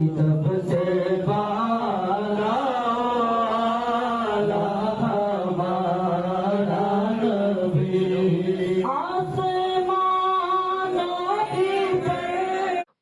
सबसे वाला वाला हमारा नबी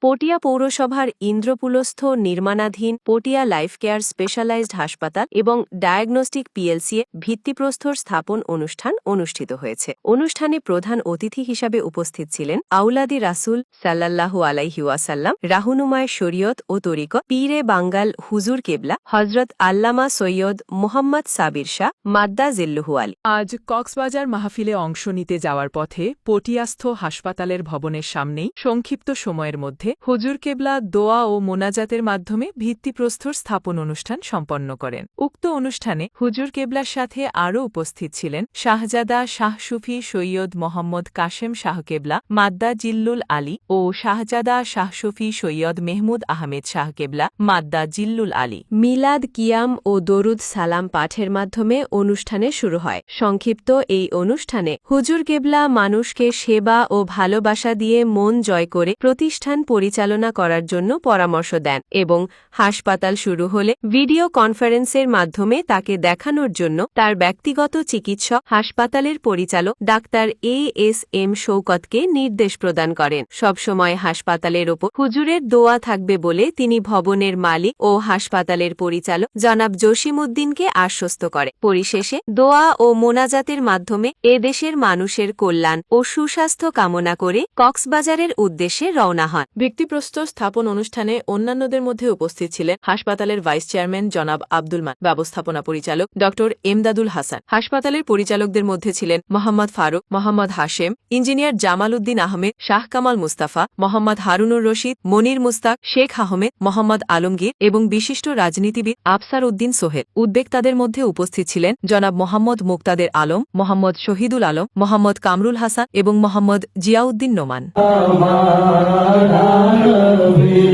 পটিয়া পৌরসভার ইন্দ্রপুলস্থ নির্মাণাধীন পটিয়া লাইফ কেয়ার স্পেশালাইজড হাসপাতাল এবং ডায়াগনস্টিক পিএলসি ভিত্তিপ্রস্তর স্থাপন অনুষ্ঠান অনুষ্ঠিত হয়েছে। অনুষ্ঠানে প্রধান অতিথি হিসাবে উপস্থিত ছিলেন আউলাদি রাসুল সাল্লাল্লাহু আলাইহি ওয়াসাল্লাম, রাহুনুমায় শরীয়ত ও তরিকত, পীরে বাঙ্গাল হুজুর কেবলা হজরত আল্লামা সৈয়দ মুহাম্মদ সাবির শাহ মাদ্দা জিল্লুহু আলী। আজ কক্সবাজার মাহফিলে অংশ নিতে যাওয়ার পথে পটিয়াস্থ হাসপাতালের ভবনের সামনেই সংক্ষিপ্ত সময়ের মধ্যে হুজুর কেবলা দোয়া ও মোনাজাতের মাধ্যমে ভিত্তিপ্রস্তর স্থাপন অনুষ্ঠান সম্পন্ন করেন। উক্ত অনুষ্ঠানে হুজুর কেবলার সাথে আরও উপস্থিত ছিলেন শাহজাদা শাহ সুফি সৈয়দ মোহাম্মদ কাশেম শাহ কেবলা মাদ্দা জিল্লুল আলী ও শাহজাদা শাহ সুফি সৈয়দ মেহমুদ আহমেদ শাহ কেবলা মাদ্দা জিল্লুল আলী। মিলাদ, কিয়াম ও দরুদ সালাম পাঠের মাধ্যমে অনুষ্ঠানে শুরু হয়। সংক্ষিপ্ত এই অনুষ্ঠানে হুজুর কেবলা মানুষকে সেবা ও ভালোবাসা দিয়ে মন জয় করে প্রতিষ্ঠান পরিচালনা করার জন্য পরামর্শ দেন এবং হাসপাতাল শুরু হলে ভিডিও কনফারেন্সের মাধ্যমে তাকে দেখানোর জন্য তার ব্যক্তিগত চিকিৎসক হাসপাতালের পরিচালক ডাক্তার এএসএম শৌকতকে নির্দেশ প্রদান করেন। সবসময় হাসপাতালের ওপর হুজুরের দোয়া থাকবে বলে তিনি ভবনের মালিক ও হাসপাতালের পরিচালক জনাব জসিমউদ্দিনকে আশ্বস্ত করে। পরিশেষে দোয়া ও মোনাজাতের মাধ্যমে এদেশের মানুষের কল্যাণ ও সুস্বাস্থ্য কামনা করে কক্সবাজারের উদ্দেশ্যে রওনা হন। ভিত্তিপ্রস্তর স্থাপন অনুষ্ঠানে অন্যান্যদের মধ্যে উপস্থিত ছিলেন হাসপাতালের ভাইস চেয়ারম্যান জনাব আব্দুল মান, ব্যবস্থাপনা পরিচালক ড এমদাদুল হাসান। হাসপাতালের পরিচালকদের মধ্যে ছিলেন মোহাম্মদ ফারুক, মোহাম্মদ হাশেম, ইঞ্জিনিয়ার জামাল উদ্দিন আহমেদ, শাহ কামাল মুস্তাফা, মোহাম্মদ হারুনুর রশিদ, মনির মুস্তাক, শেখ আহমেদ, মোহাম্মদ আলমগীর এবং বিশিষ্ট রাজনীতিবিদ আফসার উদ্দিন সোহেল। উদ্বেক্তাদের মধ্যে উপস্থিত ছিলেন জনাব মোহাম্মদ মুক্তাদের আলম, মোহাম্মদ শহীদুল আলম, মোহাম্মদ কামরুল হাসান এবং মোহাম্মদ জিয়াউদ্দিন নোমান। हमारा नबी